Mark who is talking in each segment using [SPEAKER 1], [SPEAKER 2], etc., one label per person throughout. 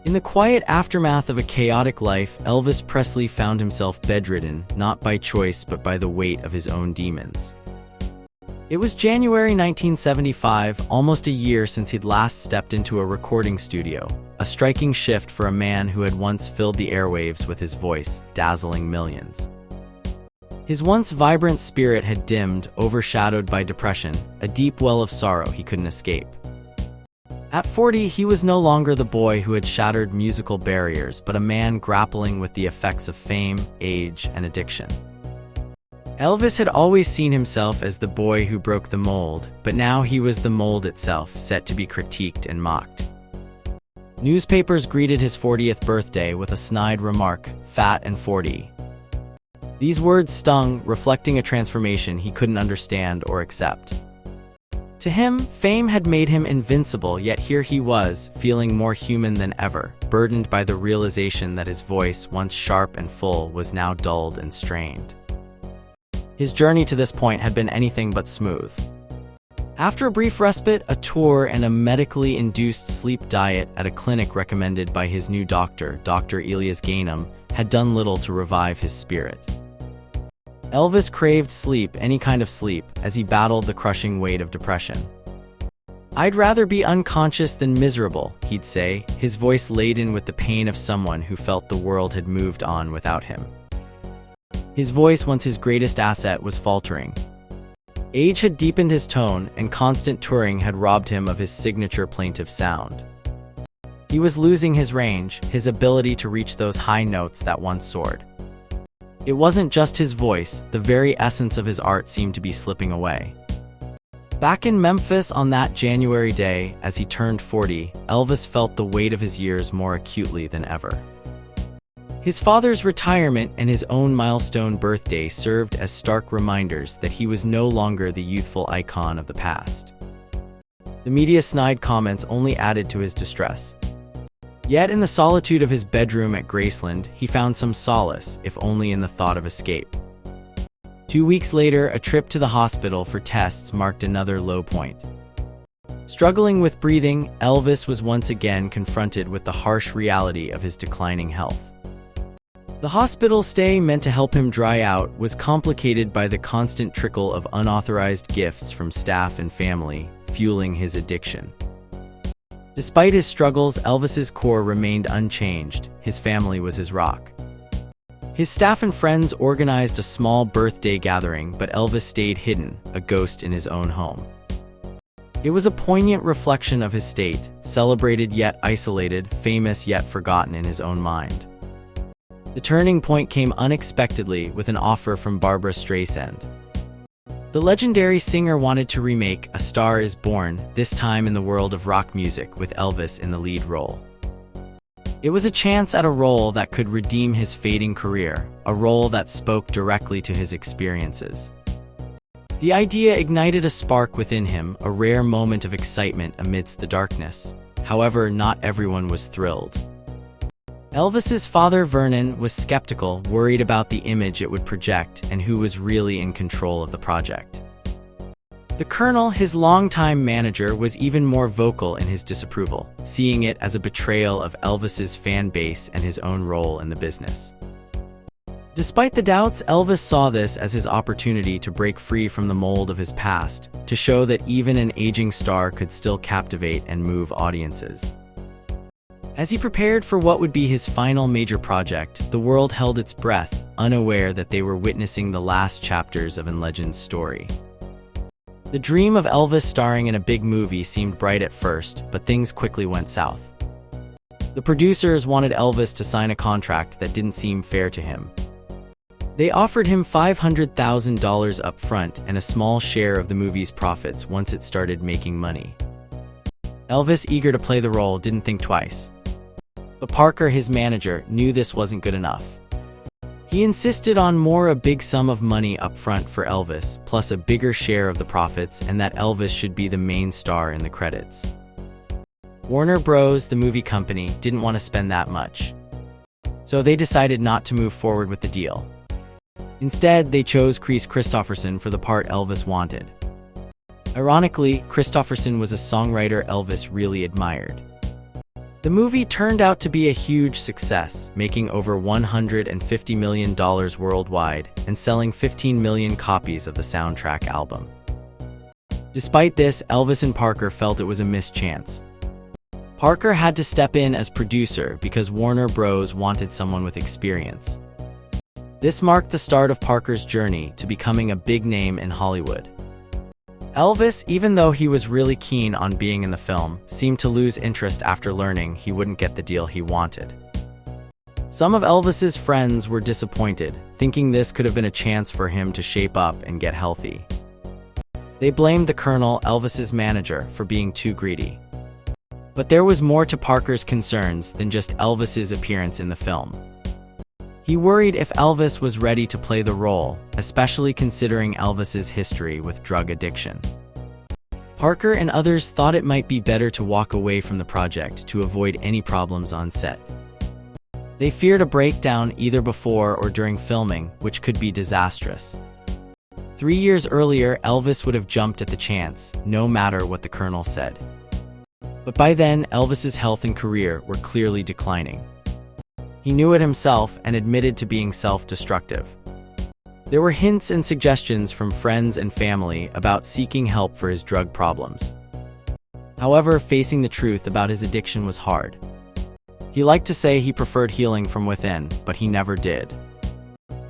[SPEAKER 1] In the quiet aftermath of a chaotic life, Elvis Presley found himself bedridden, not by choice but by the weight of his own demons. It was January 1975, almost a year since he'd last stepped into a recording studio, a striking shift for a man who had once filled the airwaves with his voice, dazzling millions. His once vibrant spirit had dimmed, overshadowed by depression, a deep well of sorrow he couldn't escape. At 40, he was no longer the boy who had shattered musical barriers, but a man grappling with the effects of fame, age, and addiction. Elvis had always seen himself as the boy who broke the mold, but now he was the mold itself, set to be critiqued and mocked. Newspapers greeted his 40th birthday with a snide remark, "Fat and 40." These words stung, reflecting a transformation he couldn't understand or accept. To him, fame had made him invincible, yet here he was, feeling more human than ever, burdened by the realization that his voice, once sharp and full, was now dulled and strained. His journey to this point had been anything but smooth. After a brief respite, a tour, and a medically induced sleep diet at a clinic recommended by his new doctor, Dr. Elias Gainem, had done little to revive his spirit. Elvis craved sleep, any kind of sleep, as he battled the crushing weight of depression. "I'd rather be unconscious than miserable," he'd say, his voice laden with the pain of someone who felt the world had moved on without him. His voice, once his greatest asset, was faltering. Age had deepened his tone, and constant touring had robbed him of his signature plaintive sound. He was losing his range, his ability to reach those high notes that once soared. It wasn't just his voice, the very essence of his art seemed to be slipping away. Back in Memphis on that January day, as he turned 40, Elvis felt the weight of his years more acutely than ever. His father's retirement and his own milestone birthday served as stark reminders that he was no longer the youthful icon of the past. The media's snide comments only added to his distress. Yet in the solitude of his bedroom at Graceland, he found some solace, if only in the thought of escape. 2 weeks later, a trip to the hospital for tests marked another low point. Struggling with breathing, Elvis was once again confronted with the harsh reality of his declining health. The hospital stay, meant to help him dry out, was complicated by the constant trickle of unauthorized gifts from staff and family, fueling his addiction. Despite his struggles, Elvis's core remained unchanged. His family was his rock. His staff and friends organized a small birthday gathering, but Elvis stayed hidden, a ghost in his own home. It was a poignant reflection of his state, celebrated yet isolated, famous yet forgotten in his own mind. The turning point came unexpectedly with an offer from Barbra Streisand. The legendary singer wanted to remake A Star Is Born, this time in the world of rock music, with Elvis in the lead role. It was a chance at a role that could redeem his fading career, a role that spoke directly to his experiences. The idea ignited a spark within him, a rare moment of excitement amidst the darkness. However, not everyone was thrilled. Elvis's father, Vernon, was skeptical, worried about the image it would project and who was really in control of the project. The Colonel, his longtime manager, was even more vocal in his disapproval, seeing it as a betrayal of Elvis's fan base and his own role in the business. Despite the doubts, Elvis saw this as his opportunity to break free from the mold of his past, to show that even an aging star could still captivate and move audiences. As he prepared for what would be his final major project, the world held its breath, unaware that they were witnessing the last chapters of a legend's story. The dream of Elvis starring in a big movie seemed bright at first, but things quickly went south. The producers wanted Elvis to sign a contract that didn't seem fair to him. They offered him $500,000 up front and a small share of the movie's profits once it started making money. Elvis, eager to play the role, didn't think twice. But Parker, his manager, knew this wasn't good enough. He insisted on a big sum of money up front for Elvis, plus a bigger share of the profits, and that Elvis should be the main star in the credits. Warner Bros., the movie company, didn't want to spend that much. So they decided not to move forward with the deal. Instead, they chose Kris Kristofferson for the part Elvis wanted. Ironically, Kristofferson was a songwriter Elvis really admired. The movie turned out to be a huge success, making over $150 million worldwide and selling 15 million copies of the soundtrack album. Despite this, Elvis and Parker felt it was a missed chance. Parker had to step in as producer because Warner Bros. Wanted someone with experience. This marked the start of Parker's journey to becoming a big name in Hollywood. Elvis, even though he was really keen on being in the film, seemed to lose interest after learning he wouldn't get the deal he wanted. Some of Elvis's friends were disappointed, thinking this could have been a chance for him to shape up and get healthy. They blamed the Colonel, Elvis's manager, for being too greedy. But there was more to Parker's concerns than just Elvis's appearance in the film. He worried if Elvis was ready to play the role, especially considering Elvis's history with drug addiction. Parker and others thought it might be better to walk away from the project to avoid any problems on set. They feared a breakdown either before or during filming, which could be disastrous. 3 years earlier, Elvis would have jumped at the chance, no matter what the Colonel said. But by then, Elvis's health and career were clearly declining. He knew it himself and admitted to being self-destructive. There were hints and suggestions from friends and family about seeking help for his drug problems. However, facing the truth about his addiction was hard. He liked to say he preferred healing from within, but he never did.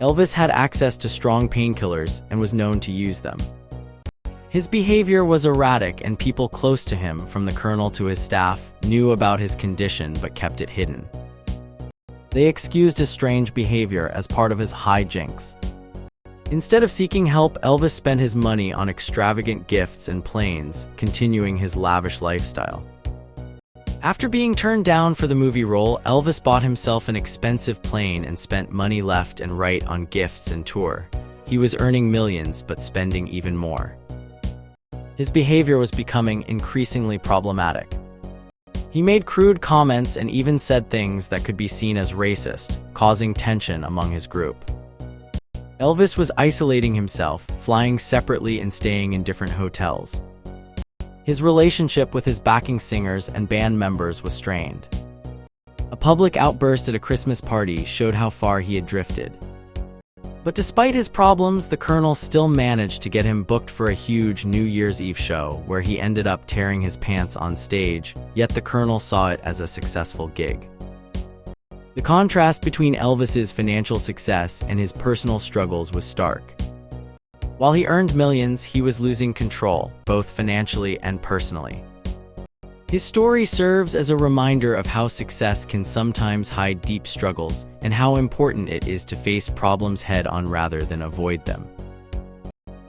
[SPEAKER 1] Elvis had access to strong painkillers and was known to use them. His behavior was erratic, and people close to him, from the Colonel to his staff, knew about his condition but kept it hidden. They excused his strange behavior as part of his hijinks. Instead of seeking help, Elvis spent his money on extravagant gifts and planes, continuing his lavish lifestyle. After being turned down for the movie role, Elvis bought himself an expensive plane and spent money left and right on gifts and tour. He was earning millions but spending even more. His behavior was becoming increasingly problematic. He made crude comments and even said things that could be seen as racist, causing tension among his group. Elvis was isolating himself, flying separately and staying in different hotels. His relationship with his backing singers and band members was strained. A public outburst at a Christmas party showed how far he had drifted. But despite his problems, the Colonel still managed to get him booked for a huge New Year's Eve show where he ended up tearing his pants on stage, yet the Colonel saw it as a successful gig. The contrast between Elvis's financial success and his personal struggles was stark. While he earned millions, he was losing control, both financially and personally. His story serves as a reminder of how success can sometimes hide deep struggles and how important it is to face problems head-on rather than avoid them.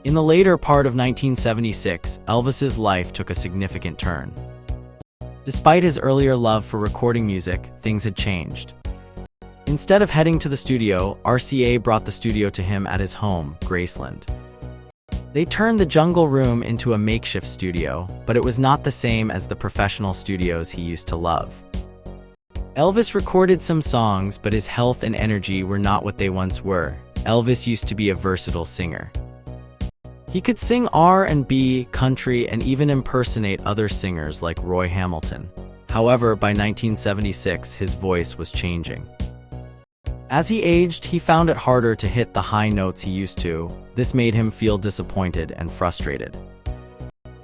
[SPEAKER 1] In the later part of 1976, Elvis's life took a significant turn. Despite his earlier love for recording music, things had changed. Instead of heading to the studio, RCA brought the studio to him at his home, Graceland. They turned the jungle room into a makeshift studio, but it was not the same as the professional studios he used to love. Elvis recorded some songs, but his health and energy were not what they once were. Elvis used to be a versatile singer. He could sing R&B, country, and even impersonate other singers like Roy Hamilton. However, by 1976, his voice was changing. As he aged, he found it harder to hit the high notes he used to. This made him feel disappointed and frustrated.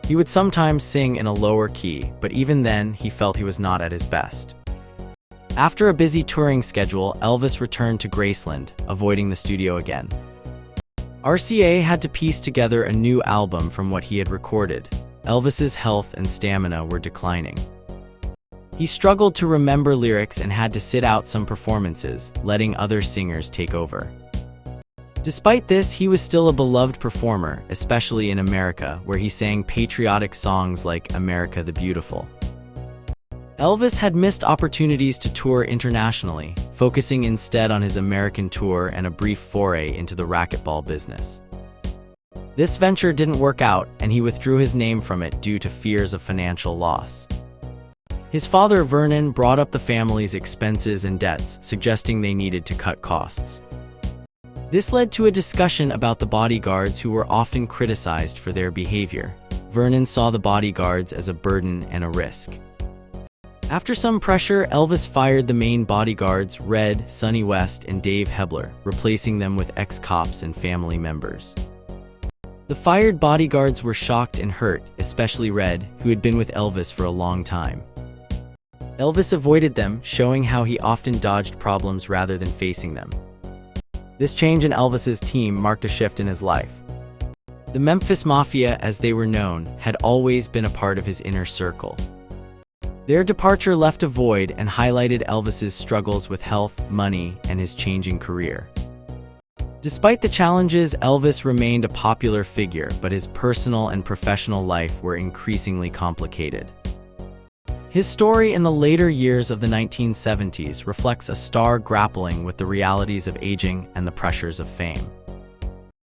[SPEAKER 1] He would sometimes sing in a lower key, but even then, he felt he was not at his best. After a busy touring schedule, Elvis returned to Graceland, avoiding the studio again. RCA had to piece together a new album from what he had recorded. Elvis's health and stamina were declining. He struggled to remember lyrics and had to sit out some performances, letting other singers take over. Despite this, he was still a beloved performer, especially in America, where he sang patriotic songs like America the Beautiful. Elvis had missed opportunities to tour internationally, focusing instead on his American tour and a brief foray into the racquetball business. This venture didn't work out, and he withdrew his name from it due to fears of financial loss. His father, Vernon, brought up the family's expenses and debts, suggesting they needed to cut costs. This led to a discussion about the bodyguards who were often criticized for their behavior. Vernon saw the bodyguards as a burden and a risk. After some pressure, Elvis fired the main bodyguards, Red, Sonny West, and Dave Hebler, replacing them with ex-cops and family members. The fired bodyguards were shocked and hurt, especially Red, who had been with Elvis for a long time. Elvis avoided them, showing how he often dodged problems rather than facing them. This change in Elvis's team marked a shift in his life. The Memphis Mafia, as they were known, had always been a part of his inner circle. Their departure left a void and highlighted Elvis's struggles with health, money, and his changing career. Despite the challenges, Elvis remained a popular figure, but his personal and professional life were increasingly complicated. His story in the later years of the 1970s reflects a star grappling with the realities of aging and the pressures of fame.